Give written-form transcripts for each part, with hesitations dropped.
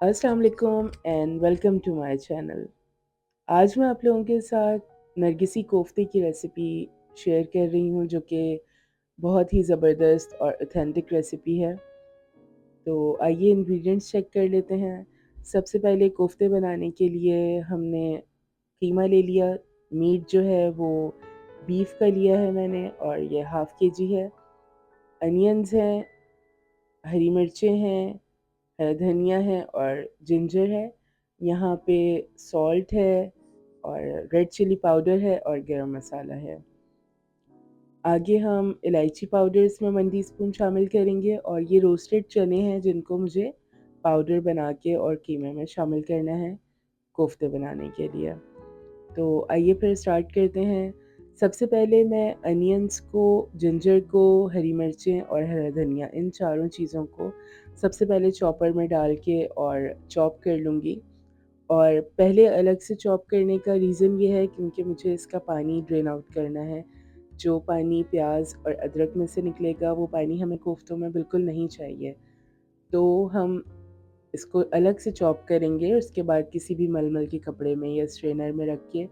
अस्सलाम वालेकुम and welcome to my channel. आज मैं आप लोगों के साथ नरगिसी कोफ्ते की रेसिपी शेयर कर रही हूँ जो कि बहुत ही ज़बरदस्त और ऑथेंटिक रेसिपी है। तो आइए इंग्रेडिएंट्स चेक कर लेते हैं। सबसे पहले कोफ्ते बनाने के लिए हमने कीमा ले लिया। मीट जो है वो बीफ का लिया है मैंने और ये हाफ़ केजी है। अनियंस हैं, हरी मिर्चें हैं, धनिया है और जिंजर है। यहाँ पे सॉल्ट है और रेड चिली पाउडर है और गरम मसाला है। आगे हम इलायची पाउडर इसमें 1 टीस्पून शामिल करेंगे और ये रोस्टेड चने हैं जिनको मुझे पाउडर बना के और कीमे में शामिल करना है कोफ्ते बनाने के लिए। तो आइए फिर स्टार्ट करते हैं। सबसे पहले मैं अनियंस को, जिंजर को, हरी मिर्चें और हरा धनिया इन चारों चीज़ों को सबसे पहले चॉपर में डाल के और चॉप कर लूँगी। और पहले अलग से चॉप करने का रीज़न ये है क्योंकि मुझे इसका पानी ड्रेन आउट करना है। जो पानी प्याज और अदरक में से निकलेगा वो पानी हमें कोफ्तों में बिल्कुल नहीं चाहिए। तो हम इसको अलग से चॉप करेंगे और उसके बाद किसी भी मलमल के कपड़े में या स्ट्रेनर में रख के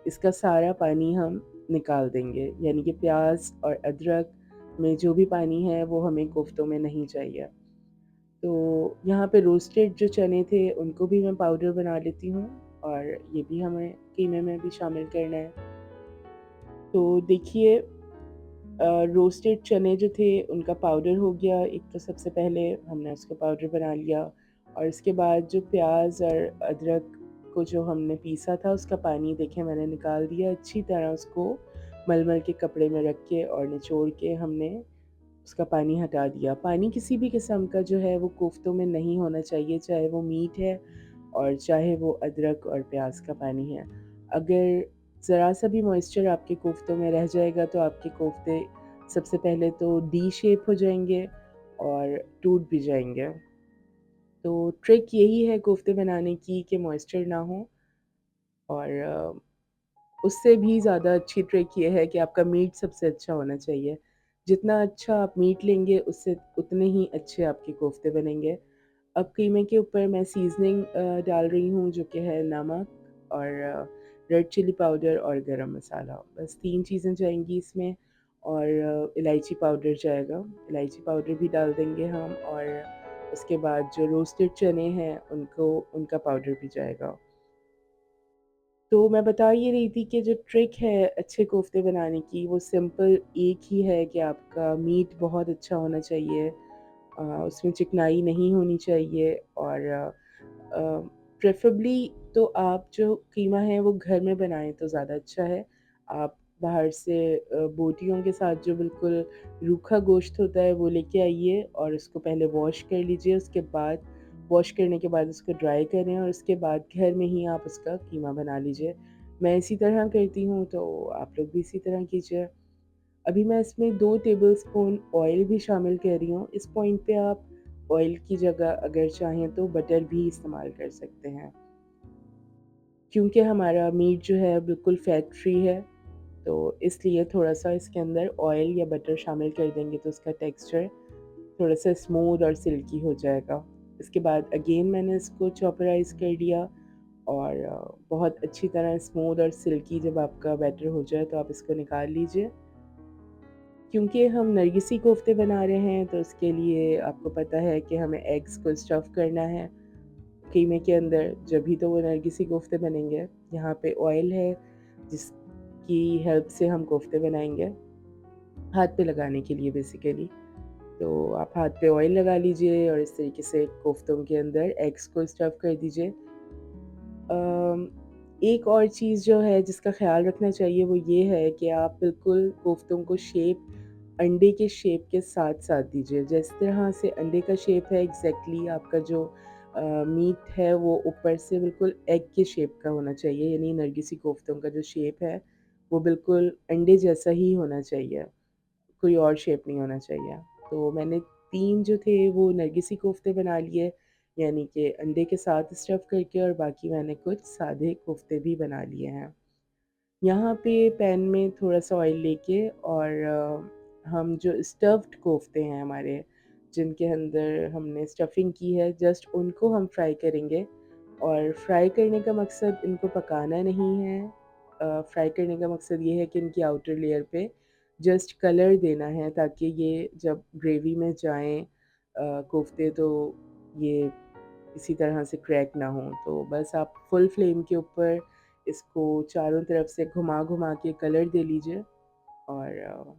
इसका सारा पानी हम निकाल देंगे। यानी कि प्याज और अदरक में जो भी पानी है वो हमें कोफ्तों में नहीं चाहिए। तो यहाँ पे रोस्टेड जो चने थे उनको भी मैं पाउडर बना लेती हूँ और ये भी हमें कीमे में भी शामिल करना है। तो देखिए, रोस्टेड चने जो थे उनका पाउडर हो गया। एक तो सबसे पहले हमने उसका पाउडर बना लिया और इसके बाद जो प्याज और अदरक को जो हमने पीसा था उसका पानी देखें मैंने निकाल दिया। अच्छी तरह उसको मलमल के कपड़े में रख के और निचोड़ के हमने उसका पानी हटा दिया। पानी किसी भी किस्म का जो है वो कोफ्तों में नहीं होना चाहिए, चाहे वो मीट है और चाहे वो अदरक और प्याज का पानी है। अगर ज़रा सा भी मॉइस्चर आपके कोफ्तों में रह जाएगा तो आपके कोफ्ते सबसे पहले तो डी शेप हो जाएंगे और टूट भी जाएंगे। तो ट्रिक यही है कोफ्ते बनाने की कि मॉइस्चर ना हो। और उससे भी ज़्यादा अच्छी ट्रिक ये है कि आपका मीट सबसे अच्छा होना चाहिए। जितना अच्छा आप मीट लेंगे उससे उतने ही अच्छे आपके कोफ्ते बनेंगे। अब कीमे के ऊपर मैं सीज़निंग डाल रही हूँ जो कि है नमक और रेड चिली पाउडर और गरम मसाला। बस 3 चीज़ें जाएँगी इसमें और इलायची पाउडर जाएगा। इलायची पाउडर भी डाल देंगे हम और उसके बाद जो रोस्टेड चने हैं उनको उनका पाउडर भी जाएगा। तो मैं बता ये रही थी कि जो ट्रिक है अच्छे कोफ्ते बनाने की वो सिंपल एक ही है कि आपका मीट बहुत अच्छा होना चाहिए। उसमें चिकनाई नहीं होनी चाहिए और प्रेफरेबली तो आप जो कीमा है वो घर में बनाएं तो ज़्यादा अच्छा है। आप बाहर से बोटियों के साथ जो बिल्कुल रूखा गोश्त होता है वो लेके आइए और उसको पहले वॉश कर लीजिए। उसके बाद वॉश करने के बाद उसको ड्राई करें और उसके बाद घर में ही आप उसका कीमा बना लीजिए। मैं इसी तरह करती हूँ तो आप लोग भी इसी तरह कीजिए। अभी मैं इसमें 2 टेबलस्पून ऑयल भी शामिल कर रही हूँ। इस पॉइंट पे आप ऑयल की जगह अगर चाहें तो बटर भी इस्तेमाल कर सकते हैं। क्योंकि हमारा मीट जो है बिल्कुल फैट फ्री है, तो इसलिए थोड़ा-सा इसके अंदर ऑयल या बटर शामिल कर देंगे तो उसका टेक्सचर थोड़ा-सा स्मूथ और सिल्की हो जाएगा। इसके बाद अगेन मैंने इसको चॉपराइज़ कर लिया और बहुत अच्छी तरह स्मूथ और सिल्की जब आपका बैटर हो जाए तो आप इसको निकाल लीजिए। क्योंकि हम नरगिसी कोफ्ते बना रहे हैं तो उसके लिए आपको पता है कि हमें एग्स को स्टफ़ करना है कीमे के अंदर, जभी तो वो नरगिसी कोफ्ते बनेंगे। यहाँ पे ऑयल है जिसकी हेल्प से हम कोफ्ते बनाएंगे, हाथ पे लगाने के लिए बेसिकली। तो आप हाथ पे ऑयल लगा लीजिए और इस तरीके से कोफ्तों के अंदर एग्स को स्टफ़ कर दीजिए। एक और चीज़ जो है जिसका ख़्याल रखना चाहिए वो ये है कि आप बिल्कुल कोफ्तों को शेप अंडे के शेप के साथ-साथ दीजिए। जिस तरह से अंडे का शेप है एग्ज़ैक्टली आपका जो मीट है वो ऊपर से बिल्कुल एग के शेप का होना चाहिए। यानी नरगिसी कोफ्तों का जो शेप है वो बिल्कुल अंडे जैसा ही होना चाहिए, कोई और शेप नहीं होना चाहिए। तो मैंने 3 जो थे वो नरगिसी कोफ्ते बना लिए, यानी कि अंडे के साथ स्टफ़ करके और बाकी मैंने कुछ सादे कोफ्ते भी बना लिए हैं। यहाँ पे पैन में थोड़ा-सा ऑयल लेके और हम जो स्टफ़्ड कोफ्ते हैं हमारे, जिनके अंदर हमने स्टफिंग की है, जस्ट उनको हम फ्राई करेंगे। और फ्राई करने का मकसद इनको पकाना नहीं है। फ्राई करने का मकसद ये है कि इनकी आउटर लेयर पे जस्ट कलर देना है, ताकि ये जब ग्रेवी में जाएँ कोफ्ते, तो ये किसी तरह से क्रैक ना हो। तो बस आप फुल फ्लेम के ऊपर इसको चारों तरफ से घुमा-घुमा के कलर दे लीजिए, और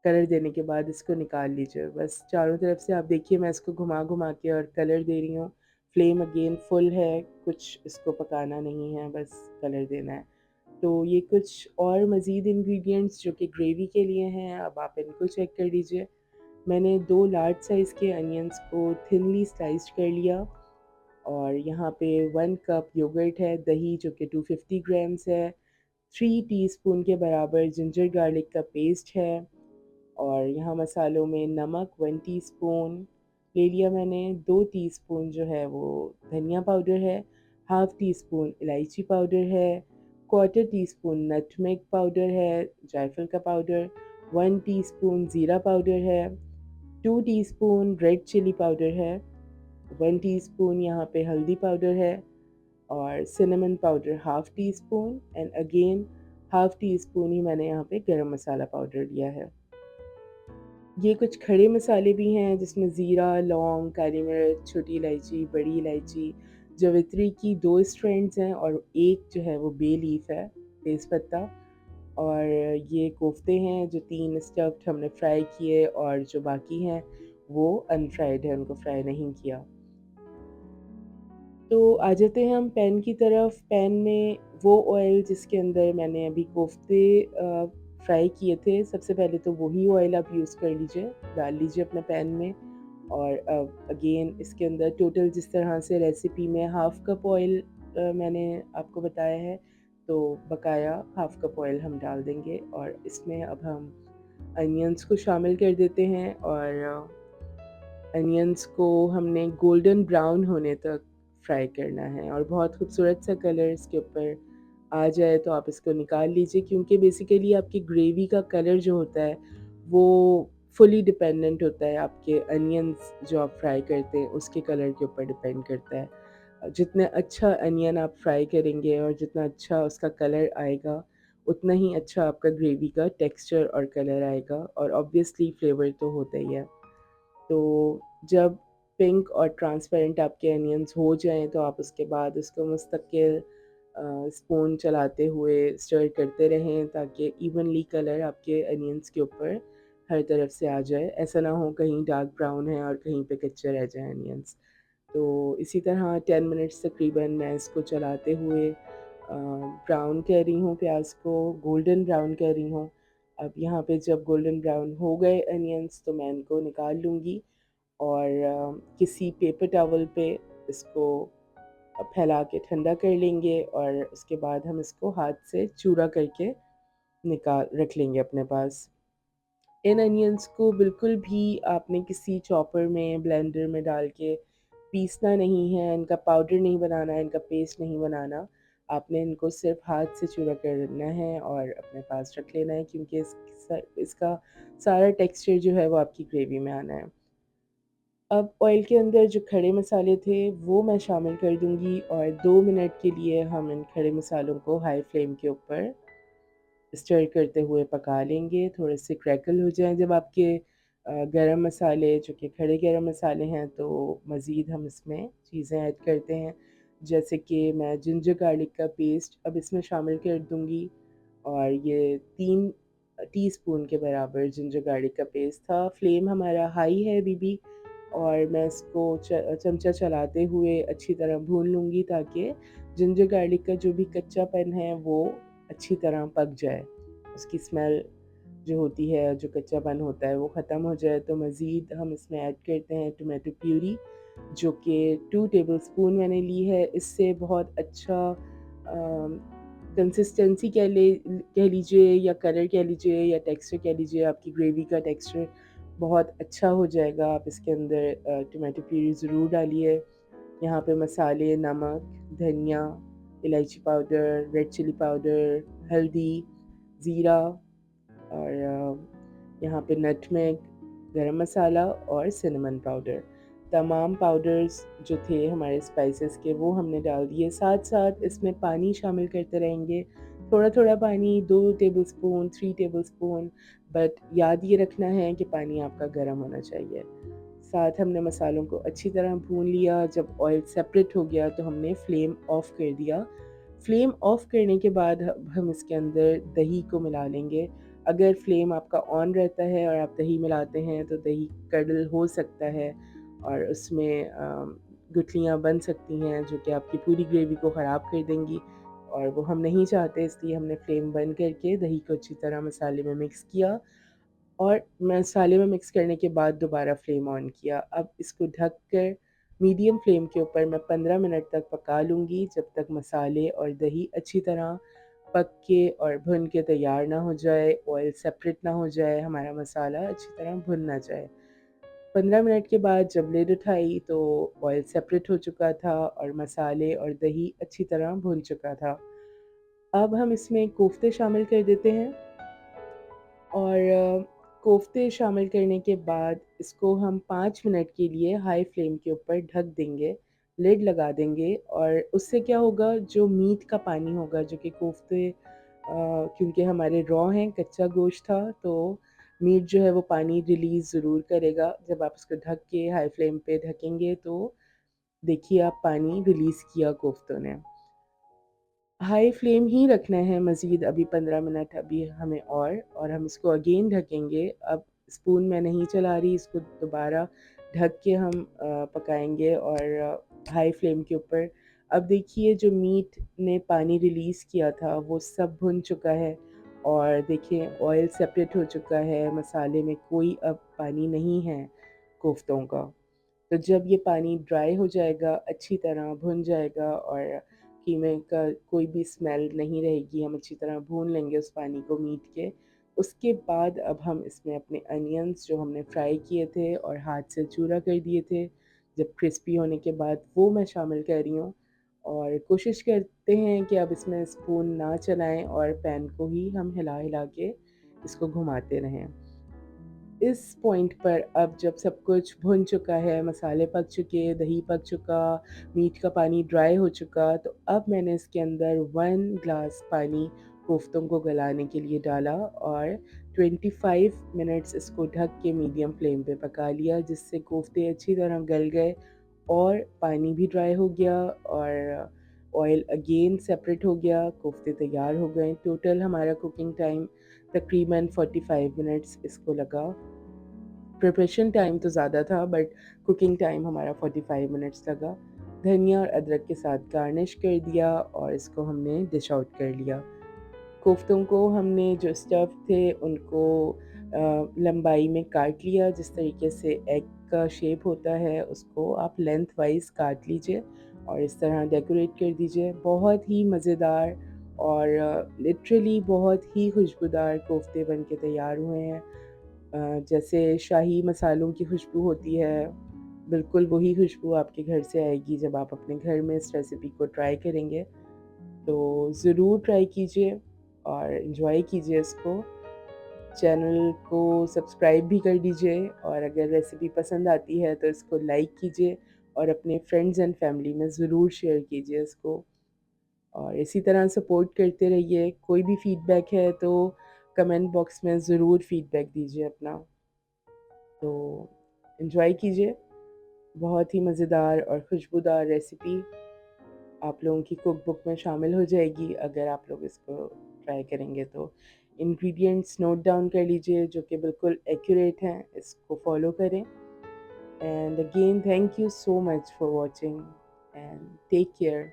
कलर देने के बाद इसको निकाल लीजिए। बस चारों तरफ से आप देखिए, मैं इसको घुमा-घुमा के और कलर दे रही हूँ। फ्लेम अगेन फुल है, कुछ इसको पकाना नहीं है, बस कलर देना है। तो ये कुछ और मज़ीद इंग्रीडिएंट्स जो कि ग्रेवी के लिए हैं, अब आप इनको चेक कर लीजिए। मैंने 2 लार्ज साइज़ के अनियंस को थिनली स्लाइस्ड कर लिया, और यहाँ पे 1 कप योगर्ट है, दही जो कि 250 ग्राम्स है, 3 टीस्पून के बराबर जिंजर गार्लिक का पेस्ट है, और यहाँ मसालों में नमक 1 टीस्पून ले लिया मैंने, 2 टीस्पून जो है वो धनिया पाउडर है, हाफ़ टी स्पून इलायची पाउडर है, क्वार्टर टीस्पून नटमेग पाउडर है, जायफल का पाउडर, 1 टीस्पून ज़ीरा पाउडर है, 2 टीस्पून रेड चिली पाउडर है, 1 टीस्पून यहाँ पे हल्दी पाउडर है, और cinnamon powder half teaspoon, and again half teaspoon ही मैंने यहाँ पे गरम मसाला पाउडर लिया है। ये कुछ खड़े मसाले भी हैं, जिसमें ज़ीरा, लौंग, काली मिर्च, छोटी इलायची, बड़ी इलायची, जवित्री की 2 स्ट्रैंड्स हैं, और एक जो है वो बे लीफ है, तेज़पत्ता। और ये कोफ्ते हैं जो 3 स्टफ़्ड हमने फ्राई किए, और जो बाकी हैं वो अनफ्राइड है, उनको फ्राई नहीं किया। तो आ जाते हैं हम पैन की तरफ। पैन में वो ऑयल जिसके अंदर मैंने अभी कोफ्ते फ्राई किए थे, सबसे पहले तो वही ऑयल आप यूज़ कर लीजिए, डाल लीजिए अपने पैन में। और अगेन इसके अंदर टोटल जिस तरह से रेसिपी में हाफ़ कप ऑयल मैंने आपको बताया है, तो बकाया हाफ़ कप ऑयल हम डाल देंगे, और इसमें अब हम अनियंस को शामिल कर देते हैं। और अनियंस को हमने गोल्डन ब्राउन होने तक फ्राई करना है, और बहुत खूबसूरत सा कलर इसके ऊपर आ जाए तो आप इसको निकाल लीजिए, क्योंकि बेसिकली आपकी ग्रेवी का कलर जो होता है वो फुली डिपेंडेंट होता है आपके अनियंस जो आप फ्राई करते हैं उसके कलर के ऊपर डिपेंड करता है। जितने अच्छा अनियन आप फ्राई करेंगे और जितना अच्छा उसका कलर आएगा, उतना ही अच्छा आपका ग्रेवी का टेक्सचर और कलर आएगा, और ऑब्वियसली फ्लेवर तो होता ही है। तो जब पिंक और ट्रांसपेरेंट आपके अनियंस हो जाएँ, तो आप उसके बाद उसको मुस्तकिल स्पून चलाते हुए स्टर करते रहें, ताकि इवनली कलर आपके अनियंस के ऊपर हर तरफ से आ जाए। ऐसा ना हो कहीं डार्क ब्राउन है और कहीं पे कच्चे रह जाएँ अनियंस। तो इसी तरह 10 मिनट्स तकरीबन मैं इसको चलाते हुए ब्राउन कर रही हूँ प्याज़ को, गोल्डन ब्राउन कर रही हूँ। अब यहाँ पे जब गोल्डन ब्राउन हो गए अनियंस, तो मैं इनको निकाल लूँगी, और किसी पेपर टॉवल पे इसको फैला के ठंडा कर लेंगे, और उसके बाद हम इसको हाथ से चूरा करके निकाल रख लेंगे अपने पास। इन अनियंस को बिल्कुल भी आपने किसी चॉपर में, ब्लेंडर में डाल के पीसना नहीं है, इनका पाउडर नहीं बनाना है, इनका पेस्ट नहीं बनाना। आपने इनको सिर्फ़ हाथ से चूरा करना है और अपने पास रख लेना है, क्योंकि इसका सारा टेक्सचर जो है वो आपकी ग्रेवी में आना है। अब ऑयल के अंदर जो खड़े मसाले थे वो मैं शामिल कर दूँगी, और 2 मिनट के लिए हम इन खड़े मसालों को हाई फ्लेम के ऊपर स्टर करते हुए पका लेंगे। थोड़े से क्रैकल हो जाएँ जब आपके गरम मसाले, जो कि खड़े गरम मसाले हैं, तो मज़ीद हम इसमें चीज़ें ऐड करते हैं। जैसे कि मैं जिंजर गार्लिक का पेस्ट अब इसमें शामिल कर दूँगी, और ये 3 टीस्पून के बराबर जिंजर गार्लिक का पेस्ट था। फ्लेम हमारा हाई है अभी भी, और मैं इसको चमचा चलाते हुए अच्छी तरह भून लूँगी, ताकि जिंजर गार्लिक का जो भी कच्चापन है वो अच्छी तरह पक जाए। उसकी स्मेल जो होती है, जो कच्चापन होता है वो ख़त्म हो जाए। तो मज़ीद हम इसमें ऐड करते हैं टोमेटो प्यूरी, जो कि 2 टेबलस्पून मैंने ली है। इससे बहुत अच्छा कंसिस्टेंसी कह लीजिए, या कलर कह लीजिए, या टेक्सचर कह लीजिए, आपकी ग्रेवी का टेक्सचर बहुत अच्छा हो जाएगा। आप इसके अंदर टोमेटो प्यूरी ज़रूर डालिए। यहाँ पे मसाले, नमक, धनिया, इलायची पाउडर, रेड चिली पाउडर, हल्दी, ज़ीरा, और यहाँ पे नटमेग, गरम मसाला और सिनेमन पाउडर। तमाम पाउडर्स जो थे हमारे स्पाइसेस के वो हमने डाल दिए। साथ साथ इसमें पानी शामिल करते रहेंगे, थोड़ा थोड़ा पानी, 2 टेबलस्पून, 3 टेबलस्पून, बट याद ये रखना है कि पानी आपका गर्म होना चाहिए। साथ हमने मसालों को अच्छी तरह भून लिया। जब ऑयल सेपरेट हो गया तो हमने फ्लेम ऑफ कर दिया। फ्लेम ऑफ करने के बाद हम इसके अंदर दही को मिला लेंगे। अगर फ्लेम आपका ऑन रहता है और आप दही मिलाते हैं तो दही कड़ल हो सकता है और उसमें गुठलियाँ बन सकती हैं जो कि आपकी पूरी ग्रेवी को ख़राब कर देंगी, और वो हम नहीं चाहते। इसलिए हमने फ्लेम बंद करके दही को अच्छी तरह मसाले में मिक्स किया और मसाले में मिक्स करने के बाद दोबारा फ्लेम ऑन किया। अब इसको ढक कर मीडियम फ्लेम के ऊपर मैं 15 मिनट तक पका लूँगी, जब तक मसाले और दही अच्छी तरह पक के और भुन के तैयार ना हो जाए, ऑयल सेपरेट ना हो जाए, हमारा मसाला अच्छी तरह भुन ना जाए। 15 मिनट के बाद जब लिड उठाई तो ऑयल सेपरेट हो चुका था और मसाले और दही अच्छी तरह भुन चुका था। अब हम इसमें कोफ्ते शामिल कर देते हैं और कोफ्ते शामिल करने के बाद इसको हम 5 मिनट के लिए हाई फ्लेम के ऊपर ढक देंगे, लिड लगा देंगे। और उससे क्या होगा, जो मीट का पानी होगा जो कि कोफ्ते क्योंकि हमारे रॉ हैं, कच्चा गोश्त था, तो मीट जो है वो पानी रिलीज़ ज़रूर करेगा। जब आप इसको ढक के हाई फ्लेम पे ढकेंगे तो देखिए आप पानी रिलीज़ किया कोफ्तों ने। हाई फ्लेम ही रखना है मज़ीद अभी 15 मिनट अभी हमें, और हम इसको अगेन ढकेंगे। अब स्पून मैं नहीं चला रही, इसको दोबारा ढक के हम पकाएंगे और हाई फ्लेम के ऊपर। अब देखिए जो मीट ने पानी रिलीज़ किया था वो सब भुन चुका है और देखिए ऑयल सेपरेट हो चुका है, मसाले में कोई अब पानी नहीं है कोफ्तों का। तो जब ये पानी ड्राई हो जाएगा, अच्छी तरह भुन जाएगा और कीमे का कोई भी स्मेल नहीं रहेगी, हम अच्छी तरह भून लेंगे उस पानी को मीट के। उसके बाद अब हम इसमें अपने अनियंस जो हमने फ्राई किए थे और हाथ से चूरा कर दिए थे, जब क्रिस्पी होने के बाद वो मैं शामिल कर रही हूँ। और कोशिश करते हैं कि अब इसमें स्पून ना चलाएं और पैन को ही हम हिला हिला के इसको घुमाते रहें। इस पॉइंट पर अब जब सब कुछ भुन चुका है, मसाले पक चुके, दही पक चुका, मीट का पानी ड्राई हो चुका, तो अब मैंने इसके अंदर 1 ग्लास पानी कोफ्तों को गलाने के लिए डाला और 25 मिनट्स इसको ढक के मीडियम फ्लेम पे पका लिया, जिससे कोफ्ते अच्छी तरह गल गए और पानी भी ड्राई हो गया और ऑयल अगेन सेपरेट हो गया, कोफ्ते तैयार हो गए। टोटल हमारा कुकिंग टाइम तकरीबन 45 मिनट्स इसको लगा। प्रिपरेशन टाइम तो ज़्यादा था बट कुकिंग टाइम हमारा 45 मिनट्स लगा। धनिया और अदरक के साथ गार्निश कर दिया और इसको हमने डिश आउट कर लिया। कोफ्तों को हमने जो स्टफ़ थे उनको लंबाई में काट लिया, जिस तरीके से एग का शेप होता है उसको आप लेंथ वाइज़ काट लीजिए और इस तरह डेकोरेट कर दीजिए। बहुत ही मज़ेदार और लिटरली बहुत ही खुशबूदार कोफ्ते बन के तैयार हुए हैं। जैसे शाही मसालों की खुशबू होती है, बिल्कुल वही खुशबू आपके घर से आएगी जब आप अपने घर में इस रेसिपी को ट्राई करेंगे। तो ज़रूर ट्राई कीजिए और इन्जॉय कीजिए इसको। चैनल को सब्सक्राइब भी कर दीजिए और अगर रेसिपी पसंद आती है तो इसको लाइक कीजिए और अपने फ्रेंड्स एंड फैमिली में ज़रूर शेयर कीजिए इसको। और इसी तरह सपोर्ट करते रहिए। कोई भी फीडबैक है तो कमेंट बॉक्स में ज़रूर फीडबैक दीजिए अपना। तो एंजॉय कीजिए। बहुत ही मज़ेदार और खुशबूदार रेसिपी आप लोगों की कुक बुक में शामिल हो जाएगी अगर आप लोग इसको ट्राई करेंगे तो। इंग्रेडिएंट्स नोट डाउन कर लीजिए जो कि बिल्कुल एक्यूरेट हैं, इसको फॉलो करें। And again thank you so much for watching and take care.